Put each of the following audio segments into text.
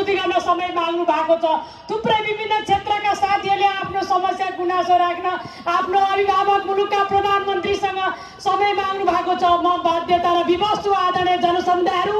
अनुभूति गर्न समय माग्नु भएको छ। थुप्रै विभिन्न क्षेत्रका साथीहरूले आफ्नो समस्या गुनासो राख्न आफ्नो अभिभावक मुलुकका प्रधानमन्त्रीसँग समय माग्नु भएको छ। म बाध्यता र विवश छु आदरणीय जनसमुदायहरू,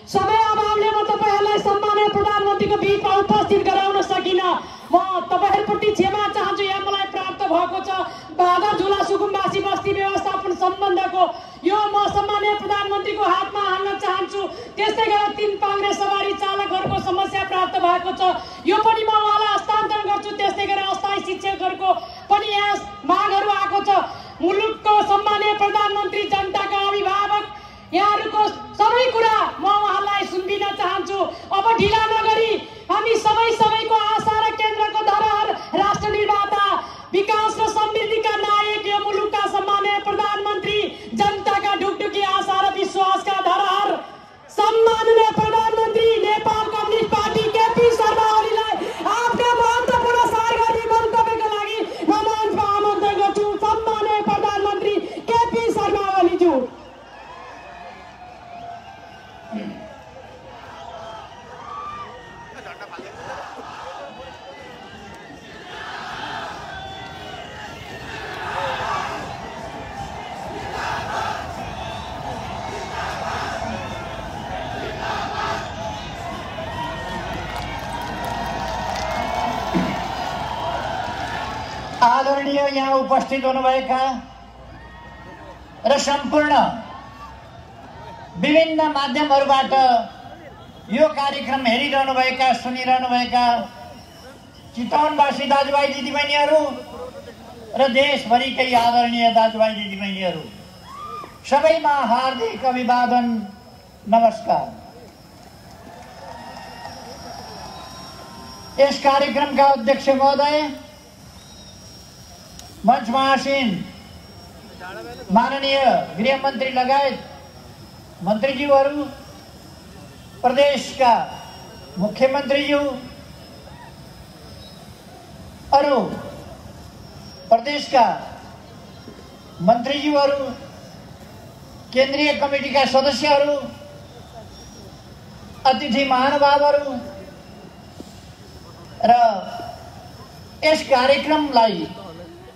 समय अभावले म तपाईहरुलाई सम्माननीय प्रधानमन्त्रीको बीचमा उपस्थित गराउन सकिनँ। म तपाईहरुप्रति क्षमा चाहन्छु। यहाँ मलाई प्राप्त भएको छ बागर झुला सुकुम्बासी बस्ती व्यवस्थापन सम्बन्धको यो म सम्माननीय प्रधानमन्त्रीको हातमा हाल्न चाहन्छु। त्यस्तै गरी 3 कांग्रेस सवारी चालकहरूको समस्या प्राप्त भएको छ, यो पनि म उहाँलाई हस्तान्तरण गर्छु। त्यस्तै गरी अस्थायी शिक्षकहरूको पनि यहाँ मागहरू आएको छ। मुलुकको सम्माननीय प्रधानमन्त्री, जनताका अभिभावक, यहाँहरूको सबै कुरा म उहाँलाई सुन्दिन चाहन्छु। अब ढिला नगरी हामी सबैको आशा र केन्द्रको धरोहर, राष्ट्र निर्माता, विकास र समृद्धिका नायक, यो मुलुकका सम्माननीय प्रधानमन्त्री, जनताका ढुकढुकी आशा र विश्वासका धरोहर, सम्माननीय प्रधानमन्त्री नेपाल कम्युनिस्ट पार्टी केपी शर्मा ओलीलाई आफ्नो महत्त्वपूर्ण सार्वजनिक मन्तव्यका लागि म मञ्चमा आमन्त्रण गर्छु। सम्माननीय प्रधानमन्त्री केपी शर्मा ओलीज्यू। आदरणीय यहाँ उपस्थित हुनुभएका र सम्पूर्ण विभिन्न माध्यमहरूबाट यो कार्यक्रम हेरिरहनुभएका, सुनिरहनुभएका चितवनवासी दाजुभाइ दिदीबहिनीहरू र देशभरिकै आदरणीय दाजुभाइ दिदीबहिनीहरू, सबैमा हार्दिक अभिवादन, नमस्कार। यस कार्यक्रमका अध्यक्ष महोदय, मञ्चमा आसीन माननीय गृहमन्त्री लगायत मन्त्रीज्यूहरू, प्रदेशका मुख्यमन्त्रीज्यू, अरू प्रदेशका मन्त्रीज्यूहरू, केन्द्रीय कमिटीका सदस्यहरू, अतिथि महानुभावहरू र यस कार्यक्रमलाई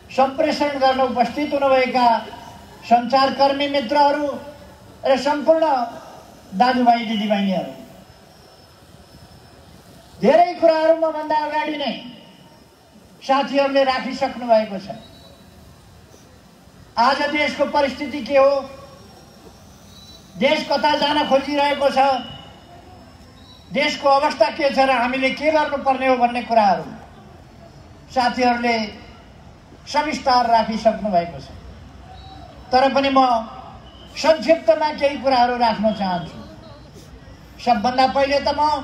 सम्प्रेषण गर्न उपस्थित हुनुभएका सञ्चारकर्मी मित्रहरू र सम्पूर्ण दाजुभाइ दिदीबहिनीहरू, धेरै कुराहरू म भन्दा अगाडि नै साथीहरूले राखिसक्नु भएको छ। आज देशको परिस्थिति के हो, देश कता जान खोजिरहेको छ, देशको अवस्था के छ र हामीले के गर्नुपर्ने हो भन्ने कुराहरू साथीहरूले सविस्तार राखिसक्नु भएको छ। तर पनि म संक्षिप्तमा केही कुराहरू राख्न चाहन्छु। सबभन्दा पहिले त म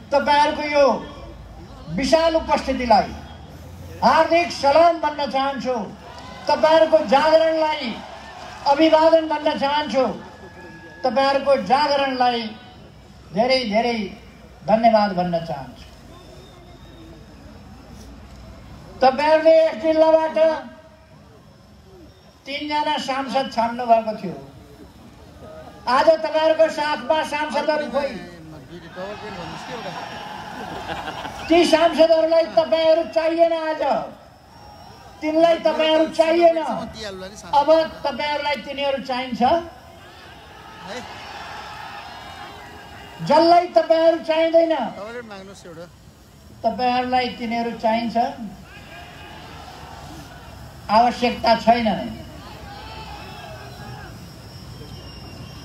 तपाईहरुको यो विशाल उपस्थितिलाई हार्दिक सलाम भन्न चाहन्छु। तपाईहरुको जागरणलाई अभिवादन भन्न चाहन्छु। तपाईहरुको जागरणलाई धेरै धेरै धन्यवाद भन्न चाहन्छु। तपाईहरुले यस जिल्लाबाट 3 जना सांसद छान्नु भएको थियो। आज तपाईहरुको साथमा सांसदहरू खोइ, ती सांसदहरूलाई तपाईहरु चाहिएन। आज तिनलाई तपाईहरु चाहिएन। अब तपाईहरुलाई तिनीहरू चाहिन्छ। जसलाई तपाईहरु चाहिँदैन, तपाईहरुलाई तिनीहरू चाहिन्छ। आवश्यकता छैन।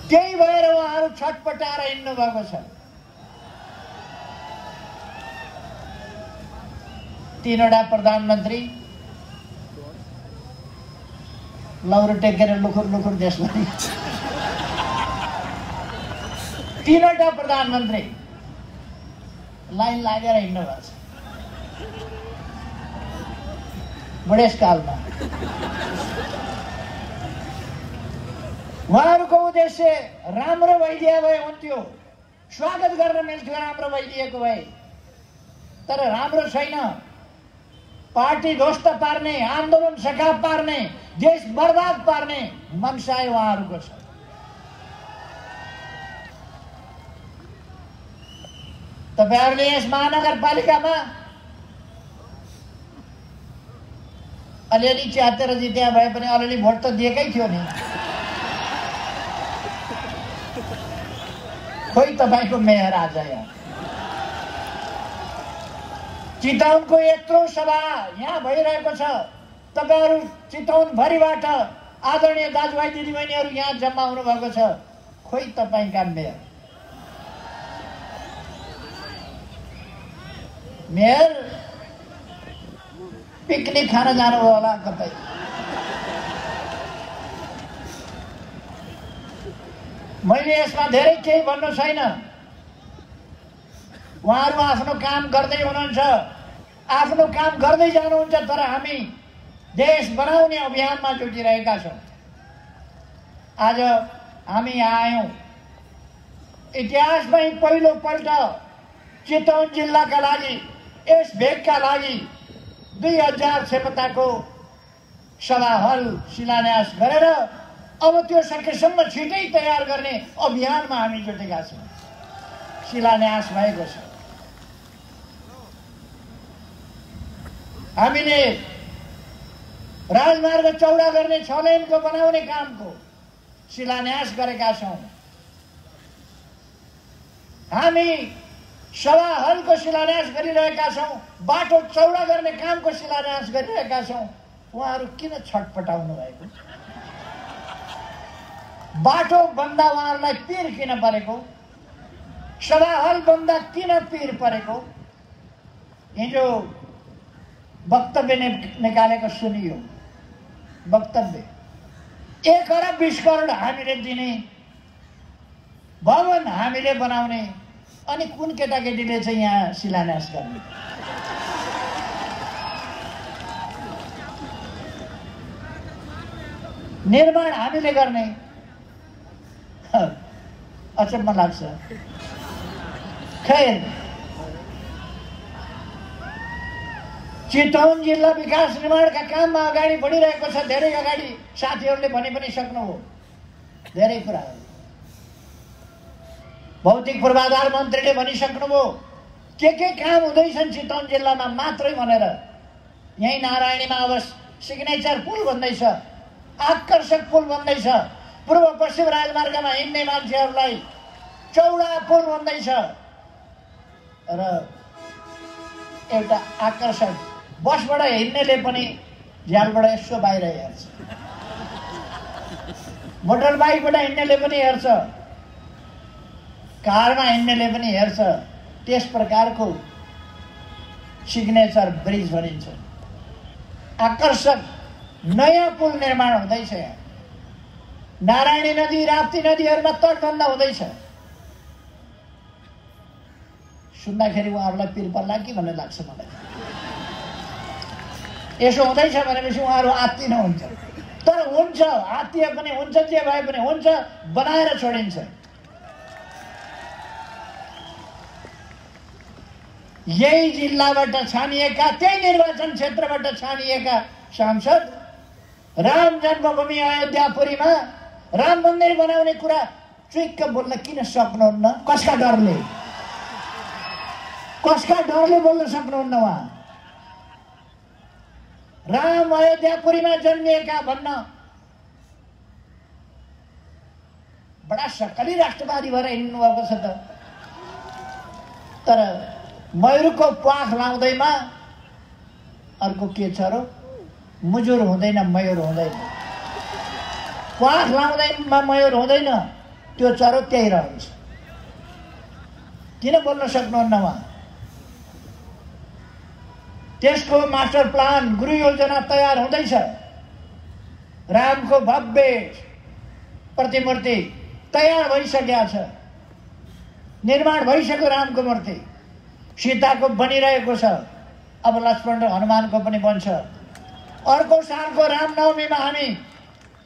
त्यही भएर उहाँहरू छटपटाएर हिँड्नु भएको छ। 3वटा प्रधानमन्त्री लौरो टेकेर लुखुर लुखुर देशलाई 3वटा प्रधानमन्त्री लाइन लागेर हिँड्नु भएको छ बुढेसकालमा। उहाँहरूको उद्देश्य राम्रो भइदिए भए हुन्थ्यो, स्वागत गर्न मिल्थ्यो राम्रो भइदिएको भए। तर राम्रो छैन। पार्टी ध्वस्त पार्ने, आन्दोलन सकाप पार्ने, देश बर्बाद पार्ने मनसाय उहाँहरूको छ। तपाईहरुले यस महानगरपालिकामा अलिअलि 76 जिते भए पनि अलिअलि भोट त दिएकै थियो नि। खोइ तपाईको मेयर आज यहाँ चितवनको यत्रो सभा यहाँ भइरहेको छ। तपाईहरु चितवन भरिबाट आदरणीय दाजुभाइ दिदीबहिनीहरु यहाँ जम्मा हुनु भएको छ। खोइ तपाईका मेयर पिकनिक खान जानुभयो होला कतै। मैले यसमा धेरै केही भन्नु छैन। उहाँहरु आफ्नो काम गर्दै हुनुहुन्छ, आफ्नो काम गर्दै जानुहुन्छ। तर हामी देश बनाउने अभियानमा जुटिरहेका छौं। आज हामी यहाँ आयौं। इतिहासमै पहिलो पल्ट चितवन जिल्लाका लागि, यस भेगका लागि 2000 क्षमताको सभा हल शिलान्यास गरेर अब त्यो सकेसम्म छिटै तयार गर्ने अभियानमा हामी जुटेका छौं। शिलान्यास भएको छ। हामीले राजमार्ग चौडा गर्ने 6 लेनको बनाउने कामको शिलान्यास गरेका छौं। हामी सभा हलको शिलान्यास गरिरहेका छौं। बाटो चौडा गर्ने कामको शिलान्यास गरिरहेका छौं। उहाँहरु किन छटपटाउनु भएको? बाटो बन्दा उहाँहरुलाई पीर किन परेको? सभा हल बन्दा किन पीर परेको? हिजो वक्तव्य निकालेको सुनियो। वक्तव्य 1 अरब 20 करोड हामीले दिने, भवन हामीले बनाउने, अनि कुन केटाकेटीले चाहिँ यहाँ शिलान्यास गर्ने? निर्माण हामीले गर्ने। अचम्म लाग्छ। खैर, चितवन जिल्ला विकास निर्माणका काममा अगाडि बढिरहेको छ। धेरै अगाडि साथीहरूले भने पनि सक्नुभयो धेरै कुराहरू। भौतिक पूर्वाधार मन्त्रीले भनिसक्नुभयो के काम हुँदैछन् चितवन जिल्लामा मात्रै भनेर। यही नारायणीमा अब सिग्नेचर पुल बन्दैछ, आकर्षक पुल बन्दैछ। पूर्व पश्चिम राजमार्गमा हिँड्ने मान्छेहरूलाई चौडा पुल बन्दैछ र एउटा आकर्षक बसबाट हिँड्नेले पनि झ्यालबाट यसो बाहिर हेर्छ, मोटर बाइकबाट हिँड्नेले पनि हेर्छ, कारमा हिँड्नेले पनि हेर्छ। त्यस प्रकारको सिग्नेचर ब्रिज भनिन्छ। आकर्षक नयाँ पुल निर्माण हुँदैछ। नारायणी नदी, राप्ती नदीहरूमा तटबन्ध हुँदैछ। सुन्दाखेरि उहाँहरूलाई पिर पर्ला कि भन्ने लाग्छ मलाई। यसो हुँदैछ भनेपछि उहाँहरू आत्तिनु हुन्छ। तर हुन्छ, आत्तिए पनि हुन्छ, जे भए पनि हुन्छ, बनाएर छोडिन्छ। यही जिल्लाबाट छानिएका, त्यही निर्वाचन क्षेत्रबाट छानिएका सांसद राम जन्मभूमि अयोध्यापुरीमा राम मन्दिर बनाउने कुरा चुइक्क बोल्न किन सक्नुहुन्न? कसका डरले बोल्न सक्नुहुन्न? उहाँ राम अयोध्यापुरीमा जन्मिएका भन्न बडा सक्कली राष्ट्रवादी भएर हिँड्नु भएको छ त। तर मयूरको प्वाख लाउँदैमा अर्को के छ र? मुजुर हुँदैन, मयूर हुँदैन। प्वाख लाउँदैमा मयूर हुँदैन, त्यो चरो त्यही रहन्छ। किन बोल्न सक्नुहुन्न उहाँ? त्यसको मास्टर प्लान, गृह योजना तयार हुँदैछ। रामको भव्य प्रतिमूर्ति तयार भइसकेको छ, निर्माण भइसक्यो रामको मूर्ति। सीताको बनिरहेको छ, अब लक्ष्मण र हनुमानको पनि बन्छ। अर्को सालको रामनवमीमा हामी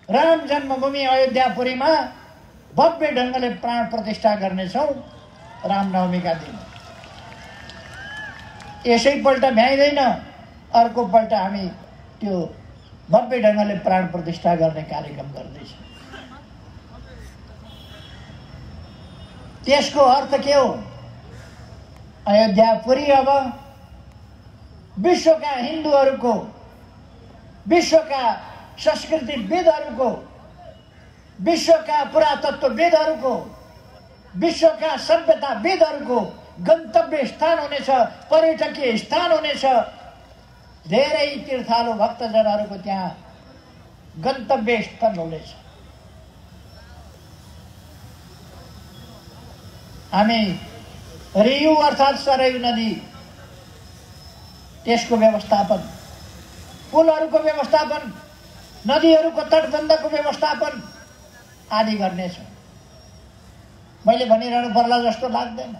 राम जन्मभूमि अयोध्यापुरीमा भव्य ढङ्गले प्राण प्रतिष्ठा गर्नेछौँ रामनवमीका दिन। यसैपल्ट भ्याइँदैन, अर्कोपल्ट हामी त्यो भव्य ढङ्गले प्राण प्रतिष्ठा गर्ने कार्यक्रम गर्दैछौँ। त्यसको अर्थ के हो? अयोध्यापुरी अब विश्वका हिन्दूहरूको, विश्वका संस्कृतिविदहरूको, विश्वका पुरातत्वविदहरूको, विश्वका सभ्यताविदहरूको गन्तव्य स्थान हुनेछ, पर्यटकीय स्थान हुनेछ। धेरै तीर्थालु भक्तजनहरूको त्यहाँ गन्तव्य स्थल हुनेछ। हामी रियु अर्थात् सरयू नदी, त्यसको व्यवस्थापन, पुलहरूको व्यवस्थापन, नदीहरूको तटबन्धको व्यवस्थापन आदि गर्नेछौँ। मैले भनिरहनु पर्ला जस्तो लाग्दैन।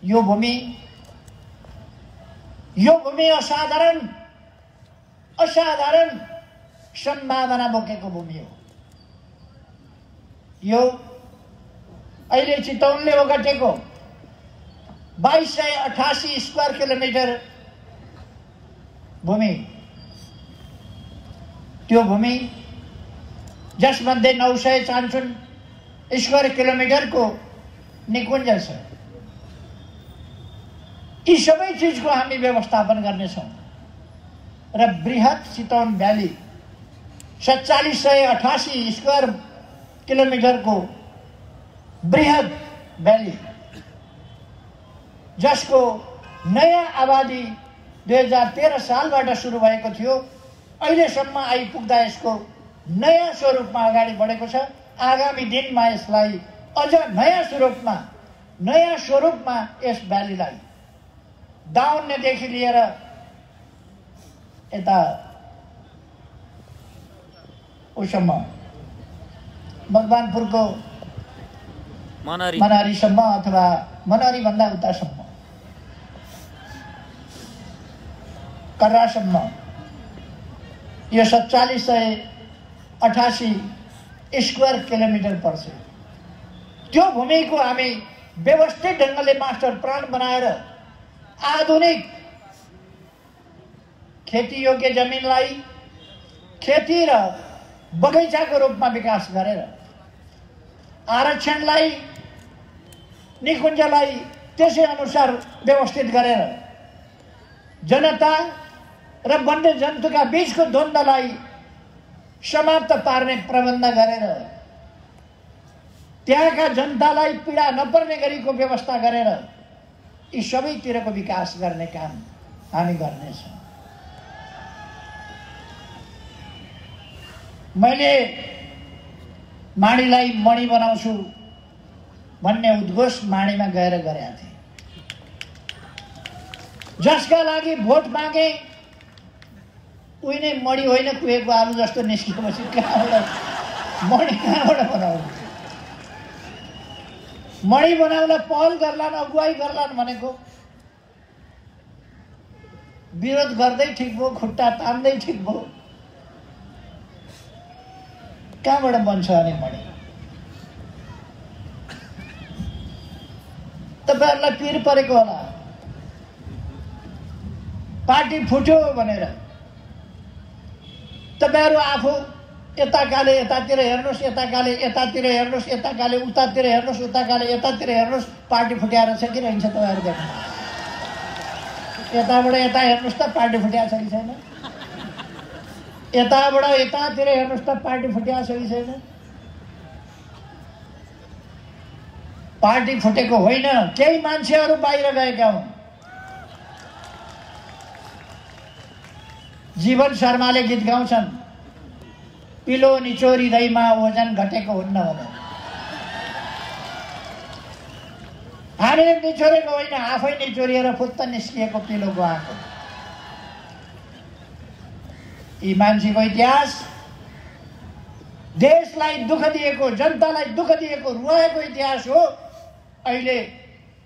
यो भूमि असाधारण सम्भावना बोकेको भूमि हो। यो अहिले चितवनले ओगटेको 2288 स्क्वायर किलोमिटर भूमि, त्यो भूमि जसमध्ये 954 स्क्वायर किलोमिटरको निकुञ्ज छ। यी सबै चिजको हामी व्यवस्थापन गर्नेछौँ र बृहत चितवन भ्याली 4788 स्क्वायर किलोमिटरको बृहत भ्याली, जसको नयाँ आबादी 2013 सालबाट सुरु भएको थियो, अहिलेसम्म आइपुग्दा यसको नयाँ स्वरूपमा अगाडि बढेको छ। आगामी दिनमा यसलाई अझ नयाँ स्वरूपमा यस भ्यालीलाई दाउन्नेदेखि लिएर यता उसम्म मकवानपुरको मनारीसम्म अथवा मनारीभन्दा उतासम्म कर्रासम्म यो 4788 स्क्वायर किलोमिटर पर्छ। त्यो भूमिको हामी व्यवस्थित ढङ्गले मास्टर प्लान बनाएर आधुनिक खेती योग्य जमिनलाई खेती र बगैँचाको रूपमा विकास गरेर, आरक्षणलाई, निकुञ्जलाई त्यसै अनुसार व्यवस्थित गरेर, जनता र वन्यजन्तुका बीचको द्वन्द्वलाई समाप्त पार्ने प्रबन्ध गरेर, त्यहाँका जनतालाई पीडा नपर्ने गरीको व्यवस्था गरेर यी सबैतिरको विकास गर्ने काम हामी गर्नेछौँ। मैले माडीलाई मणि बनाउँछु भन्ने उद्घोष माडीमा गएर गरेका थिएँ। जसका लागि भोट मागे उही नै मणि होइन, कुहेको आलु जस्तो निस्किएपछि कहाँबाट बनाउनु? मणि बनाउन पहल गर्लान्, अगुवाई गर्लान् भनेको विरोध गर्दै ठिक भयो, खुट्टा तान्दै ठिक भयो। कहाँबाट बन्छ अनि मणि? तपाईहरुलाई पिर परेको होला, पार्टी फुट्यो भनेर। तपाईहरु आफू यता काले यतातिर हेर्नुस्, यता काले यतातिर हेर्नुस्, यता काले उतातिर हेर्नुस्, उता काले यतातिर हेर्नुस्, पार्टी फुट्याएर छ कि रहन्छ तपाईहरु देख्नु। यताबाट यता हेर्नुस् त पार्टी फुट्या छ कि छैन, यताबाट यतातिर हेर्नुस् त पार्टी फुट्या छ कि छैन। पार्टी फुटेको होइन, केही मान्छेहरू बाहिर गएका हुन्। जीवन शर्माले गीत गाउँछन्, पिलो निचोरिँदैमा ओजन घटेको हुन्न भने। हामीले निचोरेको होइन, आफै निचोरिएर फुत्त निस्किएको पिलोको आँको। यी मान्छेको इतिहास देशलाई दुःख दिएको, जनतालाई दुःख दिएको, रुवाएको इतिहास हो। अहिले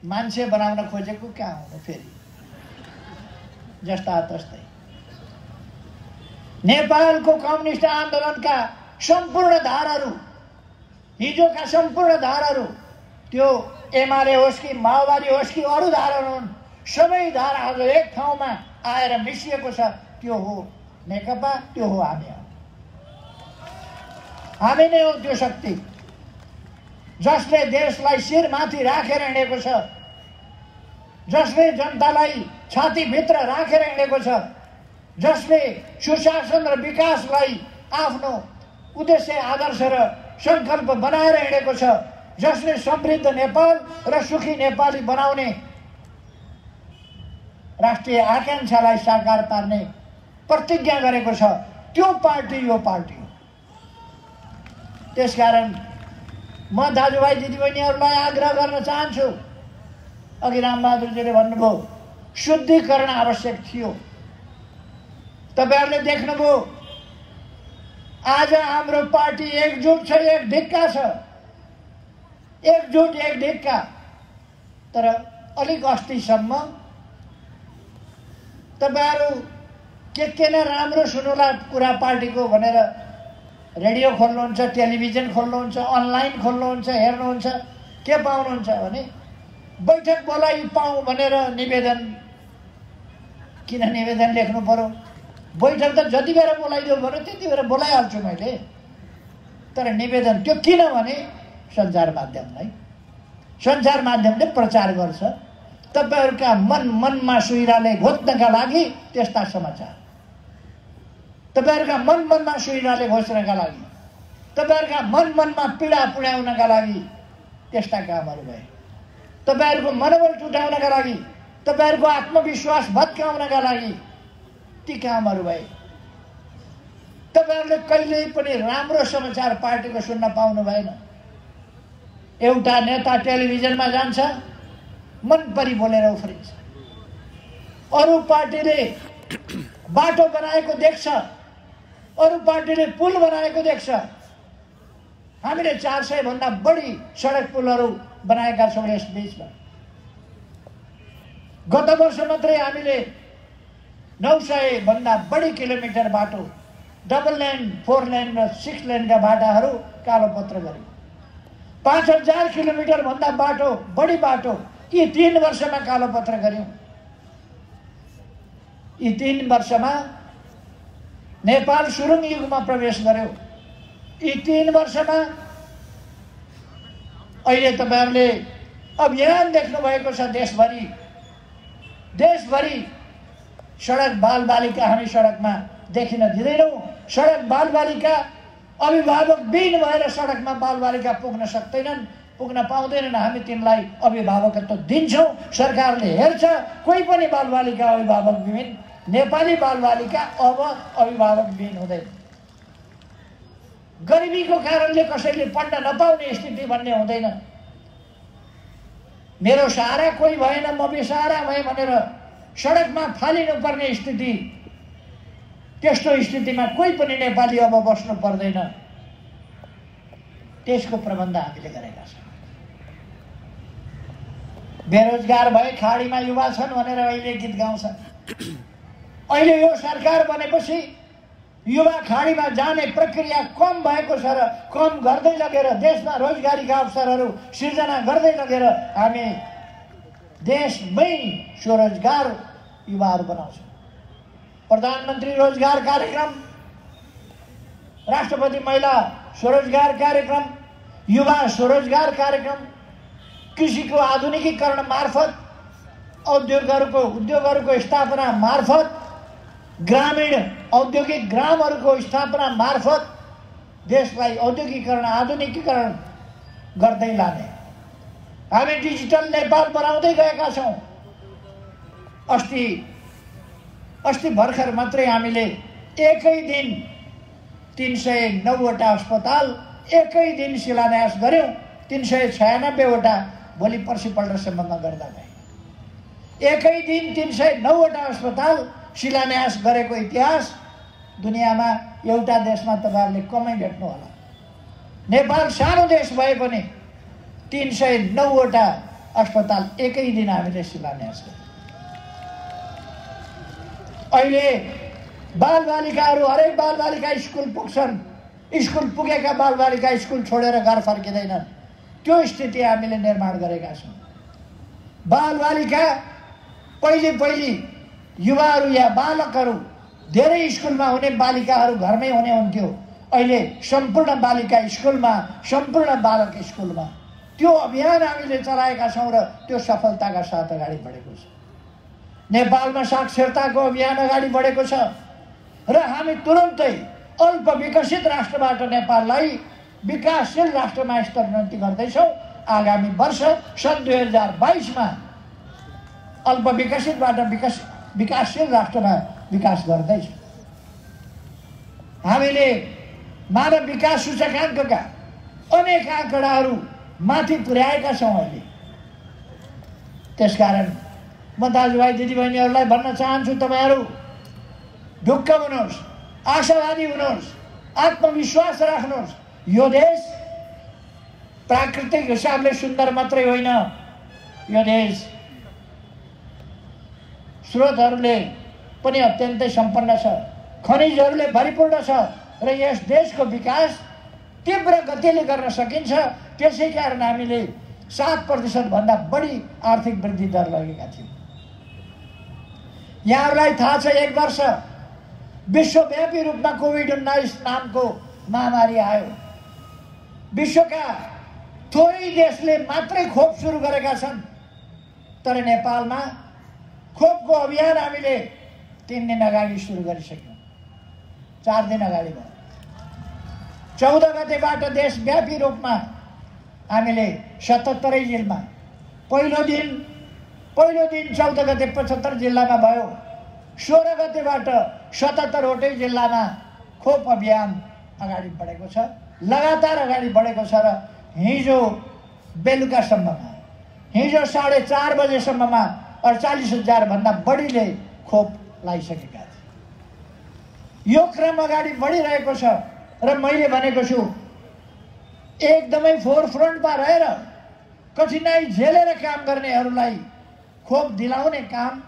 मान्छे बनाउन खोजेको कहाँ हुनु फेरि? जस्ता तस्तै नेपालको कम्युनिस्ट आन्दोलनका सम्पूर्ण धाराहरू, हिजोका सम्पूर्ण धाराहरू, त्यो एमाले होस् कि माओवादी होस् कि अरू धाराहरू हुन्, सबै धाराहरू एक ठाउँमा आएर मिसिएको छ। त्यो हो नेकपा, त्यो हो हामी। हामी नै हो त्यो शक्ति। जसले देशलाई शिरमाथि राखेर हिँडेको छ, जसले जनतालाई छातीभित्र राखेर हिँडेको छ, जसले सुशासन र विकासलाई आफ्नो उद्देश्य आदर्श र सङ्कल्प बनाएर हिँडेको छ, जसले समृद्ध नेपाल र सुखी नेपाली बनाउने राष्ट्रिय आकांक्षालाई साकार पार्ने प्रतिज्ञा गरेको छ, त्यो पार्टी यो पार्टी हो। त्यसकारण म दाजुभाइ दिदीबहिनीहरूलाई आग्रह गर्न चाहन्छु, अघि रामबहादुरजीले भन्नुभयो शुद्धिकरण आवश्यक थियो। तपाईहरुले देख्नुभयो आज हाम्रो पार्टी एकजुट छ, एक ढिक्का छ, एकजुट एक ढिक्का। तर अलिक अस्तिसम्म तपाईहरु के न राम्रो सुन्नुला कुरा पार्टीको भनेर रेडियो खोल्नुहुन्छ, टेलिभिजन खोल्नुहुन्छ, अनलाइन खोल्नुहुन्छ, हेर्नुहुन्छ, के पाउनुहुन्छ भने बैठक बोलाइ पाऊँ भनेर निवेदन। किन निवेदन लेख्नु पर्यो? बैठक त जति बेर बोलाइदियो भने त्यति बेर बोलाइहाल्छु मैले। तर निवेदन त्यो किन भने सञ्चार माध्यमले प्रचार गर्छ। तपाईहरुका मनमा सुइराले घोच्नका लागि त्यस्ता समाचार, तपाईहरुका मनमा सुइराले घोच्नका लागि, तपाईहरुका मनमा पीडा पुर्याउनका लागि त्यस्ता कामहरु भए। तपाईहरुको मनोबल टुटाउनका लागि, तपाईहरुको आत्मविश्वास भत्काउनका लागि ती कामहरु भए। तपाईहरुले कहिल्यै पनि राम्रो समाचार पार्टीको सुन्न पाउनु भएन। एउटा नेता टेलिभिजनमा जान्छ, मनपरी बोलेर उफ्रिन्छ। अरु पार्टीले बाटो बनाएको देख्छ, अरु पार्टीले पुल बनाएको देख्छ। हामीले 400 भन्दा बढी सडक पुलहरू बनाएका छौं यस बीचमा। गत वर्ष मात्रै हामीले 900 भन्दा बढी किलोमिटर बाटो, डबल लेन, 4 लेन र 6 लेनका बाटाहरू कालोपत्र गर्यौं। 5000 किलोमिटर भन्दा बढी बाटो यी 3 वर्षमा कालोपत्र गर्यौं। यी 3 वर्षमा नेपाल सुरुङ युगमा प्रवेश गर्यो। यी 3 वर्षमा अहिले तपाईहरुले अभियान देख्नु भएको छ। देशभरि सडक बालबालिका हामी सडकमा देखिन दिदैनौं। सडक बालबालिका अभिभावक बिन भएर सडकमा बालबालिका पुग्न सक्दैनन्, पुग्न पाउँदैनन्। हामी तिनलाई अभिभावकत्व दिन्छौं, सरकारले हेर्छ। कोही पनि बालबालिका अभिभावक बिन, नेपाली बालबालिका अब अभिभावक बिन हुँदैन। गरिबीको कारणले कसैले पढ्न नपाउने स्थिति भन्ने हुँदैन। मेरो सहारा कोही भएन, म बेसहारा भए भनेर सडकमा फालिनु पर्ने स्थिति, त्यस्तो स्थितिमा कोही पनि नेपाली अब बस्नु पर्दैन। त्यसको प्रबन्ध हामीले गरेका छौं। बेरोजगार भए खाडीमा युवा छन् भनेर अहिले गीत गाउँछन्। अहिले यो सरकार बनेपछि युवा खाडीमा जाने प्रक्रिया कम भएको छ र कम गर्दै लगेर देशमा रोजगारीका अवसरहरू सिर्जना गर्दै लगेर हामी देशमै स्वरोजगार युवाहरू बनाउँछौँ। प्रधानमन्त्री रोजगार कार्यक्रम, राष्ट्रपति महिला स्वरोजगार कार्यक्रम, युवा स्वरोजगार कार्यक्रम, कृषिको आधुनिकीकरण मार्फत, उद्योगहरूको स्थापना मार्फत, ग्रामीण औद्योगिक ग्रामहरूको स्थापना मार्फत देशलाई औद्योगिकीकरण आधुनिकीकरण गर्दै लाने। हामी डिजिटल नेपाल बनाउँदै गएका छौं। अस्ति भर्खर मात्रै हामीले एकै दिन 309 वटा अस्पताल एकै दिन शिलान्यास गर्यौं। 396 वटा भोलि पर्सिपल्टसम्ममा गर्दा गए। एकै दिन 309 वटा अस्पताल शिलान्यास गरेको इतिहास दुनियाँमा एउटा देशमा तपाईहरुले कमै भेट्नु होला। नेपाल सानो देश भए पनि 309 वटा अस्पताल एकै दिन हामीले शिलान्यास गर्यौं। अहिले बालबालिकाहरू, हरेक बालबालिका स्कुल पुग्छन्। स्कुल पुगेका बालबालिका स्कुल छोडेर घर फर्किँदैनन्। त्यो स्थिति हामीले निर्माण गरेका छौं। बालबालिका पहिले युवाहरू या बालकहरू, धेरै स्कुलमा हुने बालिकाहरू घरमै हुने हुन्थ्यो। अहिले सम्पूर्ण बालिका स्कुलमा, सम्पूर्ण बालक स्कुलमा त्यो अभियान हामीले चलाएका छौँ र त्यो सफलताका साथ अगाडि बढेको छ। नेपालमा साक्षरताको अभियान अगाडि बढेको छ र हामी तुरुन्तै अल्प विकसित राष्ट्रबाट नेपाललाई विकासशील राष्ट्रमा स्तरोन्नति गर्दैछौँ। आगामी वर्ष सन् 2022मा अल्प विकसितबाट विकासशील राष्ट्रमा विकास गर्दैछ। हामीले मानव विकास सूचकाङ्कका अनेक आँकडाहरू माथि पुर्याएका छौँ अहिले। त्यसकारण म दाजुभाइ दिदीबहिनीहरूलाई भन्न चाहन्छु, तपाईँहरू ढुक्क हुनुहोस्, आशावादी हुनुहोस्, आत्मविश्वास राख्नुहोस्। यो देश प्राकृतिक हिसाबले सुन्दर मात्रै होइन, यो देश स्रोतहरूले पनि अत्यन्तै सम्पन्न छ, खनिजहरूले भरिपूर्ण छ र यस देशको विकास तीव्र गतिले गर्न सकिन्छ। त्यसै कारण हामीले 7% भन्दा बढी आर्थिक वृद्धि दर लगेका थियौँ। यहाँहरूलाई थाहा छ, 1 वर्ष विश्वव्यापी रूपमा कोभिड-19 नामको महामारी आयो। विश्वका थोरै देशले मात्रै खोप सुरु गरेका छन्, तर नेपालमा खोपको अभियान हामीले 3 दिन अगाडि सुरु गरिसक्यौँ। 4 दिन अगाडि भयो। 14 गतेबाट देशव्यापी रूपमा हामीले 77 जिल्लामा पहिलो दिन 14 गते 75 जिल्लामा भयो। 16 गतेबाट 77वटै जिल्लामा खोप अभियान अगाडि बढेको छ, लगातार अगाडि बढेको छ र हिजो बेलुकासम्ममा, हिजो 4:30 बजेसम्ममा 48,000 भन्दा बढीले खोप लगाइसकेका थिए। यो क्रम अगाडि बढिरहेको छ र मैले भनेको छु, एकदमै फोरफ्रन्टमा रहेर कठिनाई झेलेर काम गर्नेहरूलाई खोप दिलाउने काम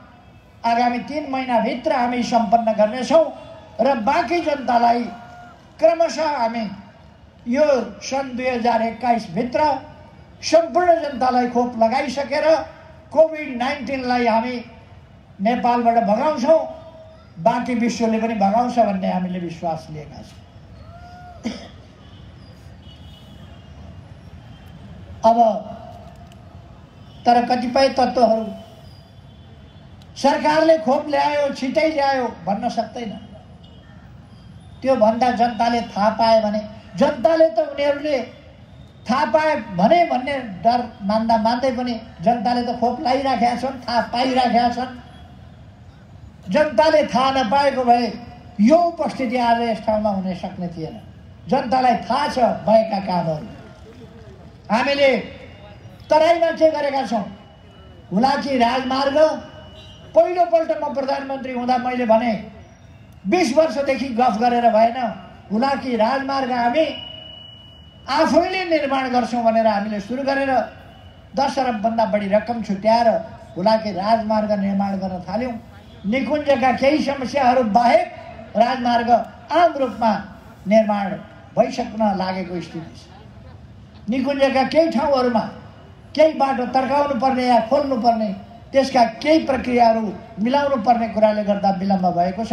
आगामी 3 महिनाभित्र हामी सम्पन्न गर्नेछौँ र बाँकी जनतालाई क्रमशः हामी यो सन् 2021 भित्र सम्पूर्ण जनतालाई खोप लगाइसकेर कोभिड-19लाई हामी नेपालबाट भगाउँछौँ, बाँकी विश्वले पनि भगाउँछ भन्ने हामीले विश्वास लिएका छौँ। अब तर कतिपय तत्त्वहरू सरकारले खोप ल्यायो, छिटै ल्यायो भन्न सक्दैन। त्यो भन्दा जनताले थाहा पाए भने, जनताले त उनीहरूले थाहा पाए भने भन्ने डर मान्दै पनि जनताले त खोप लगाइराखेका छन्, थाहा पाइराखेका छन्। जनताले थाहा नपाएको भए यो उपस्थिति आज यस ठाउँमा हुन सक्ने थिएन। जनतालाई थाहा छ भएका कामहरू। हामीले तराईमा के गरेका छौँ? हुलाकी राजमार्ग पहिलोपल्ट म प्रधानमन्त्री हुँदा मैले भने 20 वर्षदेखि गफ गरेर भएन, हुलाकी राजमार्ग हामी आफैले निर्माण गर्छौँ भनेर हामीले सुरु गरेर 10 अरबभन्दा बढी रकम छुट्याएर हुलाकी राजमार्ग निर्माण गर्न थाल्यौँ। निकुञ्जका केही समस्याहरू बाहेक राजमार्ग आम रूपमा निर्माण भइसक्न लागेको स्थिति छ। निकुञ्जका केही ठाउँहरूमा केही बाटो तर्काउनु पर्ने या खोल्नु पर्ने, त्यसका केही प्रक्रियाहरू मिलाउनु पर्ने कुराले गर्दा विलम्ब भएको छ।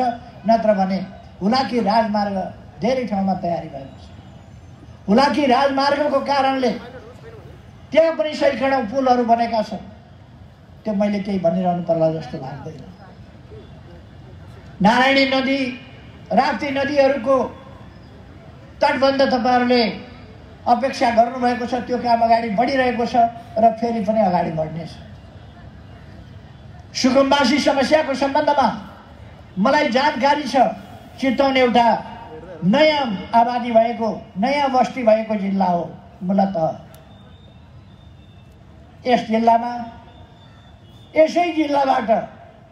नत्र भने हुलाकी राजमार्ग धेरै ठाउँमा तयारी भएको छ। हुलाकी राजमार्गको कारणले त्यहाँ पनि सैकडौँ पुलहरू बनेका छन्। त्यो मैले केही भनिरहनु पर्ला जस्तो लाग्दैन। नारायणी नदी, राप्ती नदीहरूको तटबन्ध तपाईँहरूले अपेक्षा गर्नुभएको छ, त्यो काम अगाडि बढिरहेको छ र फेरि पनि अगाडि बढ्नेछ। सुकुम्बासी समस्याको सम्बन्धमा मलाई जानकारी छ। चितवन एउटा नयाँ आबादी भएको, नयाँ बस्ती भएको जिल्ला हो। मूलतः यस जिल्लामा, यसै जिल्लाबाट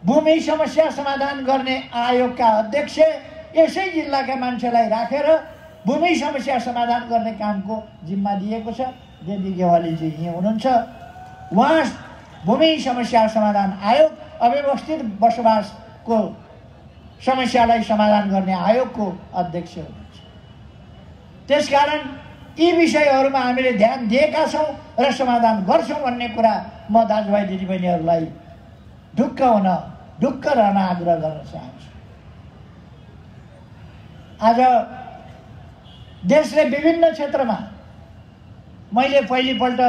भूमि समस्या समाधान गर्ने आयोगका अध्यक्ष यसै जिल्लाका मान्छेलाई राखेर भूमि समस्या समाधान गर्ने कामको जिम्मा दिएको छ। देवी गेवालीजी यहाँ हुनुहुन्छ। उहाँ भूमि समस्या समाधान आयोग, अव्यवस्थित बसोबासको समस्यालाई समाधान गर्ने आयोगको अध्यक्ष हुनुहुन्छ। त्यसकारण यी विषयहरूमा हामीले ध्यान दिएका छौँ र समाधान गर्छौँ भन्ने कुरा म दाजुभाइ दिदीबहिनीहरूलाई ढुक्क रहन आग्रह गर्न चाहन्छु। आज देशले विभिन्न क्षेत्रमा मैले पहिलोपल्ट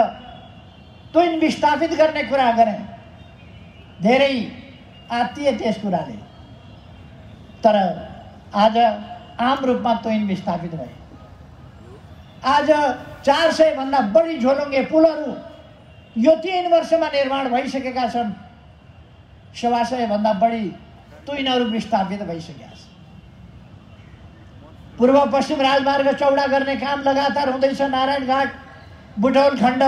तुइन विस्थापित गर्ने कुरा गरेँ। धेरै आत्तिए त्यस कुराले, तर आज आम रूपमा तुइन विस्थापित भए। आज 400 भन्दा बढी झोलुङ्गे पुलहरू यो 3 वर्षमा निर्माण भइसकेका छन्। 125 भन्दा बढी तुइनहरू विस्थापित भइसकेका छन्। पूर्व पश्चिम राजमार्ग चौडा गर्ने काम लगातार हुँदैछ। नारायणघाट बुटौल खण्ड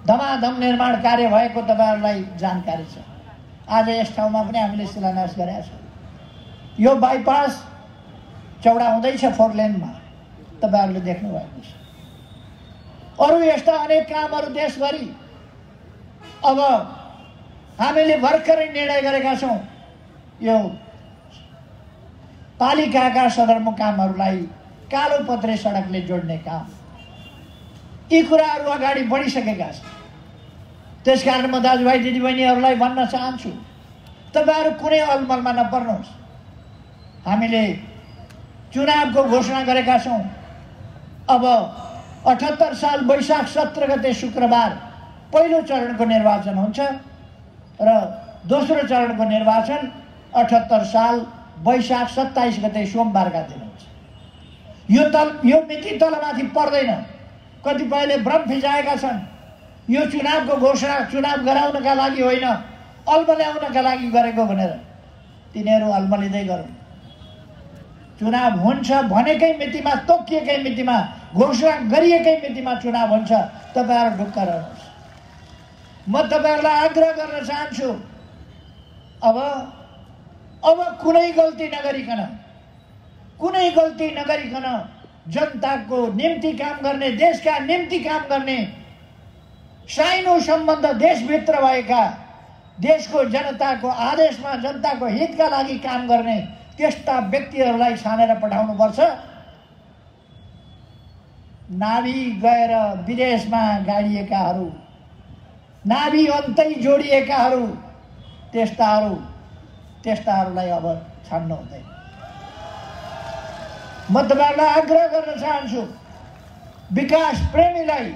धमाधम निर्माण कार्य भएको तपाईहरुलाई जानकारी छ। आज यस ठाउँमा पनि हामीले शिलान्यास गरेका छौँ। यो बाइपास चौडा हुँदैछ 4 लेनमा, तपाईहरुले देख्नु भएको छ। अरु यस्ता अनेक कामहरू देशभरि अब हामीले भर्खरै निर्णय गरेका छौँ। यो पालिकाका सदरमुकामहरूलाई कालो पत्रे सडकले जोड्ने काम, यी कुराहरू अगाडि बढिसकेका छन्। त्यसकारण म दाजुभाइ दिदीबहिनीहरूलाई भन्न चाहन्छु, तपाईहरु कुनै अलमलमा नपर्नुहोस्। हामीले चुनावको घोषणा गरेका छौँ। अब 78 साल वैशाख 17 गते शुक्रबार पहिलो चरणको निर्वाचन हुन्छ र दोस्रो चरणको निर्वाचन 78 साल वैशाख 27 गते सोमबारका दिन हुन्छ। यो मिति तलमाथि पर्दैन। कतिपयले भ्रम फिजाएका छन्। यो चुनावको घोषणा चुनाव गराउनका लागि होइन, अल्मल्याउनका लागि गरेको भनेर। तिनीहरू अल्मलिँदै गरौँ। चुनाव हुन्छ भनेकै मितिमा, तोकिएकै मितिमा, घोषणा गरिएकै मितिमा चुनाव हुन्छ। तपाईहरु ढुक्क रहनुहोस्। म तपाईहरुलाई आग्रह गर्न चाहन्छु, अब कुनै गल्ती नगरिकन जनताको निम्ति काम गर्ने, देशका निम्ति काम गर्ने, साइनो सम्बन्ध देशभित्र भएका, देशको जनताको आदेशमा जनताको हितका लागि काम गर्ने त्यस्ता व्यक्तिहरूलाई छानेर पठाउनुपर्छ। नाभी गएर विदेशमा गाडिएकाहरू, नाभी अन्तै जोडिएकाहरू, त्यस्ताहरूलाई अब छाड्नु हुँदैन। म तपाईहरुलाई आग्रह गर्न चाहन्छु, विकास प्रेमीलाई,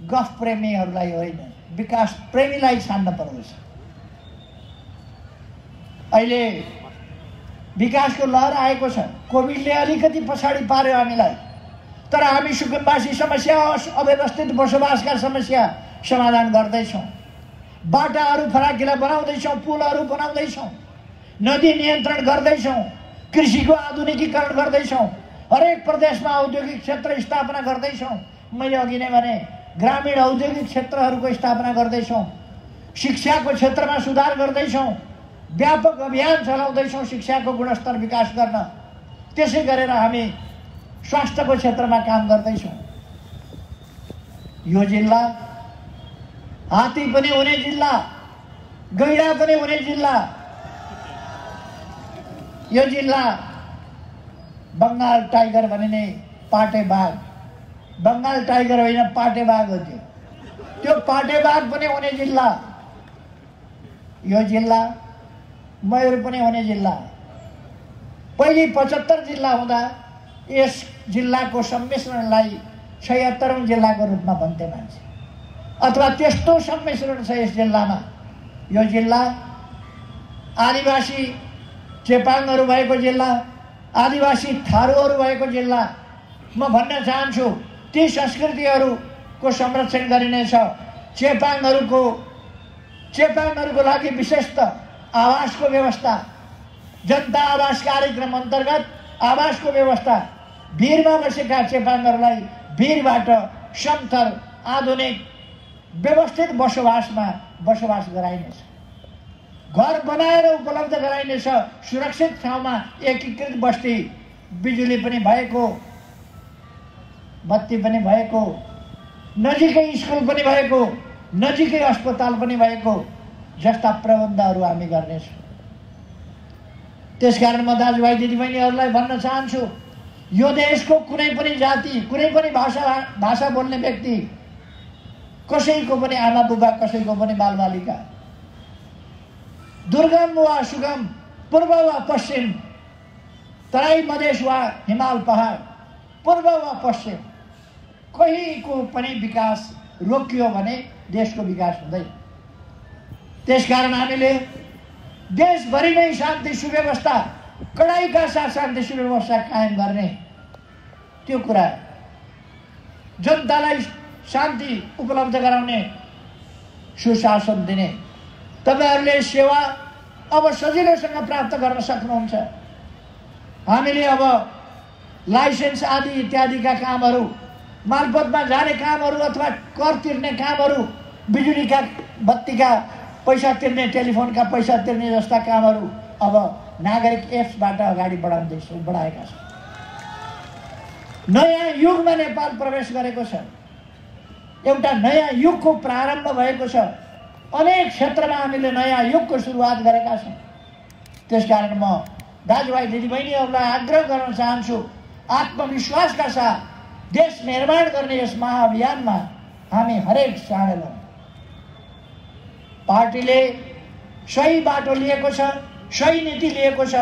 गफ प्रेमीहरूलाई होइन, विकास प्रेमीलाई छान्न पर्दछ। अहिले विकासको लहर आएको छ। कोभिडले अलिकति पछाडि पार्यो हामीलाई, तर हामी सुकुम्बासी समस्या, अव्यवस्थित बसोबासका समस्या समाधान गर्दैछौँ। बाटाहरू फराकिला बनाउँदैछौँ, पुलहरू बनाउँदैछौँ, नदी नियन्त्रण गर्दैछौँ, कृषिको आधुनिकीकरण गर्दैछौँ, हरेक प्रदेशमा औद्योगिक क्षेत्र स्थापना गर्दैछौँ। मैले अघि नै भने ग्रामीण औद्योगिक क्षेत्रहरूको स्थापना गर्दैछौँ, शिक्षाको क्षेत्रमा सुधार गर्दैछौँ, व्यापक अभियान चलाउँदैछौँ शिक्षाको गुणस्तर विकास गर्न। त्यसै गरेर हामी स्वास्थ्यको क्षेत्रमा काम गर्दैछौँ। यो जिल्ला हात्ती पनि हुने जिल्ला, गैंडा पनि हुने जिल्ला। यो जिल्ला बंगाल टाइगर भनिने पाटे बाघ, बंगाल टाइगर होइन पाटे बाघ हो त्यो पाटे बाघ पनि हुने जिल्ला। यो जिल्ला मयूर पनि हुने जिल्ला। पहिले 75 जिल्ला हुँदा यस जिल्लाको सम्मिश्रणलाई 76औं जिल्लाको रूपमा भन्थे मान्छे, अथवा त्यस्तो सम्मिश्रण छ यस जिल्लामा। यो जिल्ला आदिवासी चेपाङहरू भएको जिल्ला, आदिवासी थारूहरू भएको जिल्ला। म भन्न चाहन्छु, ती संस्कृतिहरूको संरक्षण गरिनेछ। चेपाङहरूको लागि विशेष आवासको व्यवस्था, जनता आवास कार्यक्रम अन्तर्गत आवासको व्यवस्था, भिरमा बसेका चेपाङहरूलाई भिरबाट समथर आधुनिक व्यवस्थित बसोबास गराइनेछ। घर बनाएर उपलब्ध गराइनेछ। सुरक्षित ठाउँमा एकीकृत बस्ती, बिजुली पनि भएको, बत्ती पनि भएको, नजिकै स्कुल पनि भएको, नजिकै अस्पताल पनि भएको जस्ता प्रबन्धहरू हामी गर्नेछौँ। त्यसकारण म दाजुभाइ दिदीबहिनीहरूलाई भन्न चाहन्छु, यो देशको कुनै पनि जाति, कुनै पनि भाषा बोल्ने व्यक्ति, कसैको पनि आमा बुबा, कसैको पनि बालबालिका, दुर्गम वा सुगम, पूर्व वा पश्चिम, तराई मधेस वा हिमाल पहाड, पूर्व वा पश्चिम, कहीँको पनि विकास रोकियो भने देशको विकास हुँदैन। त्यसकारण हामीले देशभरि नै शान्ति सुव्यवस्था, कडाइका साथ शान्ति सुव्यवस्था कायम गर्ने, त्यो कुरा जनतालाई शान्ति उपलब्ध गराउने, सुशासन दिने, तपाईहरूले सेवा अब सजिलैसँग प्राप्त गर्न सक्नुहुन्छ। हामीले अब लाइसेन्स आदि इत्यादिका कामहरू, मालपोतमा जाने कामहरू अथवा कर तिर्ने कामहरू, बिजुलीका बत्तीका पैसा तिर्ने, टेलिफोनका पैसा तिर्ने जस्ता कामहरू अब नागरिक एप्सबाट अगाडि बढाएका छन्। नयाँ युगमा नेपाल प्रवेश गरेको छ। एउटा नयाँ युगको प्रारम्भ भएको छ। अनेक क्षेत्रमा हामीले नयाँ युगको सुरुवात गरेका छौँ। त्यसकारण म दाजुभाइ दिदीबहिनीहरूलाई आग्रह गर्न चाहन्छु, आत्मविश्वासका साथ देश निर्माण गर्ने यस महाअभियानमा हामी हरेक चाँडै लौँ। पार्टीले सही बाटो लिएको छ, सही नीति लिएको छ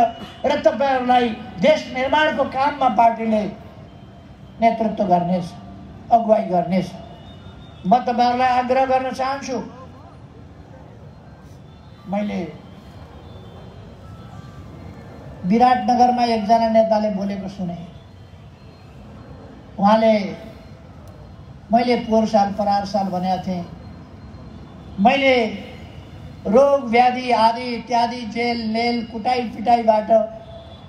र तपाईहरूलाई देश निर्माणको काममा पार्टीले नेतृत्व गर्नेछ, अगुवाई गर्नेछ। म तपाईहरूलाई आग्रह गर्न चाहन्छु, मैले विराटनगरमा एकजना नेताले बोलेको सुने। उहाँले मैले पोहोर साल परार साल भनेको थिएँ, मैले रोग व्याधि आदि इत्यादि जेल नेल कुटाई पिटाईबाट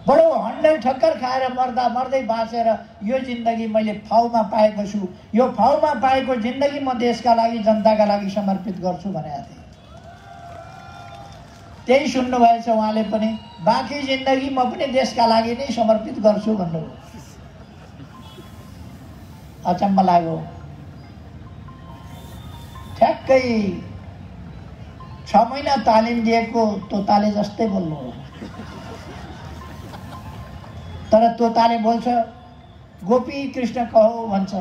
बडो हन्डल ठक्कर खाएर मर्दा मर्दै बाँचेर यो जिन्दगी मैले फाउमा पाएको छु। यो फाउमा पाएको जिन्दगी म देशका लागि, जनताका लागि समर्पित गर्छु भनेको थिएँ। त्यही सुन्नुभएछ उहाँले पनि, बाँकी जिन्दगी म पनि देशका लागि नै समर्पित गर्छु भन्नुभयो। अचम्म लाग्यो। ठ्याक्कै 6 महिना तालिम दिएको तोताले जस्तै बोल्नु हो। तर तोताले बोल्छ, गोपी कृष्ण कहो भन्छ।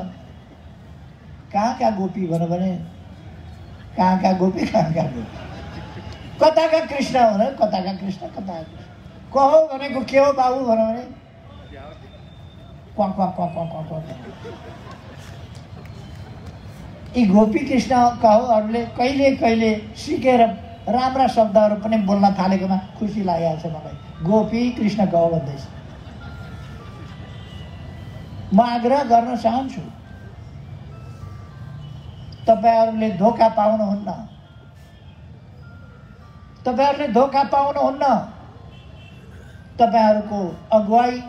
कहाँ गोपी भन्यो भने कहाँ गोपी, कहाँ गोपी, कताका कृष्ण भन्यो, कताका कृष्ण, कताका कृष्ण। कहो भनेको के हो बाबु भन्यो भने quack quack quack quack quack. यी गोपी कृष्ण कहोहरूले कहिले कहिले सिकेर राम्रा शब्दहरू पनि बोल्न थालेकोमा खुसी लागेको छ मलाई। गोपी कृष्ण कहो भन्दैछ। म आग्रह गर्न चाहन्छु, तपाईहरूले धोका पाउनुहुन्न, तपाईहरूले धोका पाउनुहुन्न। तपाईहरूको अगुवाई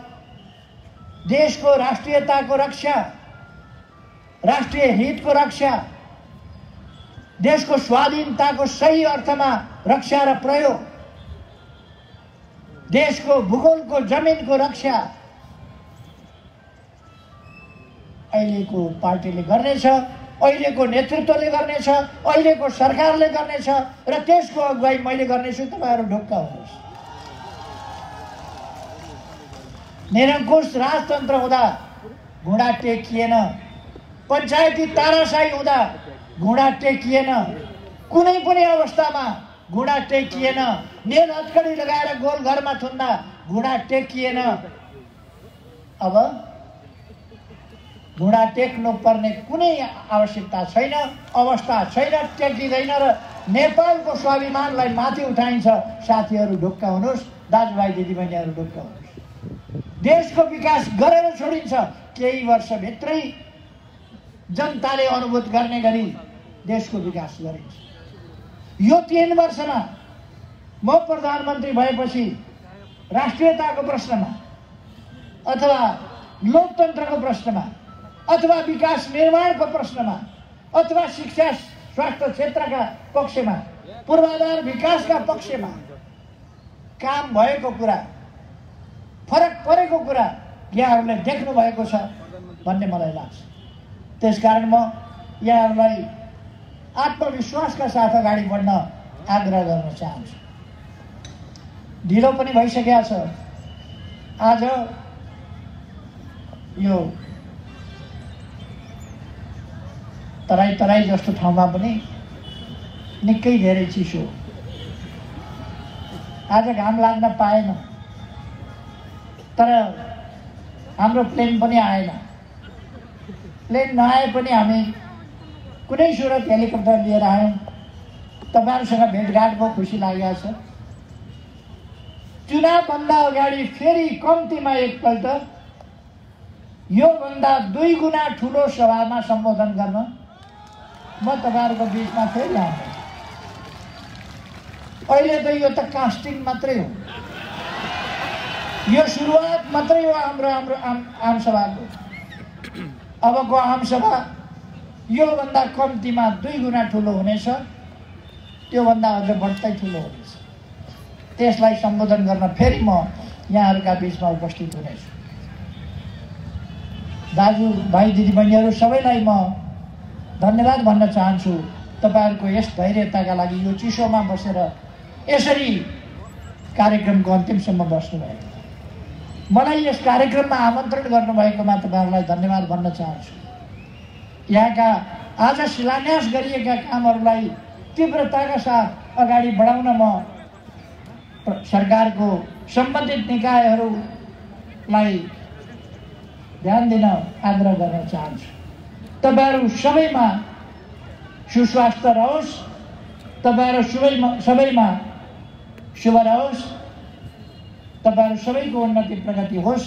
देशको राष्ट्रियताको रक्षा, राष्ट्रिय हितको रक्षा, देशको स्वाधीनताको सही अर्थमा रक्षा र प्रयोग, देशको भूगोलको जमिनको रक्षा अहिलेको पार्टीले गर्नेछ, अहिलेको नेतृत्वले गर्नेछ, अहिलेको सरकारले गर्नेछ र त्यसको अगुवाई मैले गर्नेछु। तपाईहरू ढुक्क हुनुहोस्। निरङ्कुश राजतन्त्र हुँदा घुँडा टेकिएन, पञ्चायती ताराशाही हुँदा घुँडा टेकिएन, कुनै पनि अवस्थामा घुँडा टेकिएन, नेल हत्कडी लगाएर गोल घरमा थुन्दा घुँडा टेकिएन। अब घुँडा टेक्नु पर्ने कुनै आवश्यकता छैन, अवस्था छैन, टेकिँदैन र नेपालको स्वाभिमानलाई माथि उठाइन्छ। साथीहरू ढुक्क हुनुहोस्, दाजुभाइ दिदीबहिनीहरू ढुक्क हुनुहोस्। देशको विकास गरेर छोडिन्छ। केही वर्षभित्रै जनताले अनुभूत गर्ने गरी देशको विकास गरिन्छ। यो 3 वर्षमा म प्रधानमन्त्री भएपछि राष्ट्रियताको प्रश्नमा अथवा लोकतन्त्रको प्रश्नमा अथवा विकास निर्माणको प्रश्नमा अथवा शिक्षा स्वास्थ्य क्षेत्रका पक्षमा, पूर्वाधार विकासका पक्षमा काम भएको कुरा, फरक परेको कुरा यहाँहरूले देख्नु भएको छ भन्ने मलाई लाग्छ। त्यसकारण म यहाँहरूलाई आत्मविश्वासका साथ अगाडि बढ्न आग्रह गर्न चाहन्छु। ढिलो पनि भइसकेको छ। आज यो तराई जस्तो ठाउँमा पनि निकै धेरै चिसो। आज घाम लाग्न पाएन, तर हाम्रो प्लेन पनि आएन प्लेन नआए पनि हामी कुनै सुरत हेलिकप्टर लिएर आयौँ। तपाईँहरूसँग भेटघाट भयो, खुसी लागेको छ। चुनावभन्दा अगाडि फेरि कम्तीमा एकपल्ट योभन्दा 2 गुणा ठुलो सभामा सम्बोधन गर्न म तपाईँहरूको बिचमा फेरि आउँछु। अहिले त यो त कास्टिङ मात्रै हो, यो सुरुवात मात्रै हो हाम्रो आमसभाको। अबको आमसभा योभन्दा कम्तीमा 2 गुणा ठुलो हुनेछ, त्योभन्दा अझ बढ्दै ठुलो हुनेछ। त्यसलाई सम्बोधन गर्न फेरि म यहाँहरूका बिचमा उपस्थित हुनेछु। दाजुभाइ दिदीबहिनीहरू सबैलाई म धन्यवाद भन्न चाहन्छु तपाईँहरूको यस धैर्यताका लागि। यो चिसोमा बसेर यसरी कार्यक्रमको अन्तिमसम्म बस्नुभएको, मलाई यस कार्यक्रममा आमन्त्रण गर्नुभएकोमा तपाईँहरूलाई धन्यवाद भन्न चाहन्छु। यहाँका आज शिलान्यास गरिएका कामहरूलाई तीव्रताका साथ अगाडि बढाउन म सरकारको सम्बन्धित निकायहरूलाई ध्यान दिन आग्रह गर्न चाहन्छु। तपाईँहरू सबैमा सुस्वास्थ्य रहोस्, तपाईँहरू सबैमा शुभ रहोस्, तपाईँहरू सबैको उन्नति प्रगति होस्।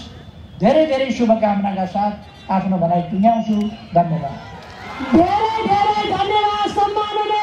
धेरै धेरै शुभकामनाका साथ आफ्नो भनाइ टुङ्ग्याउँछु। धन्यवाद। धेरै धेरै धन्यवाद। सम्माननीय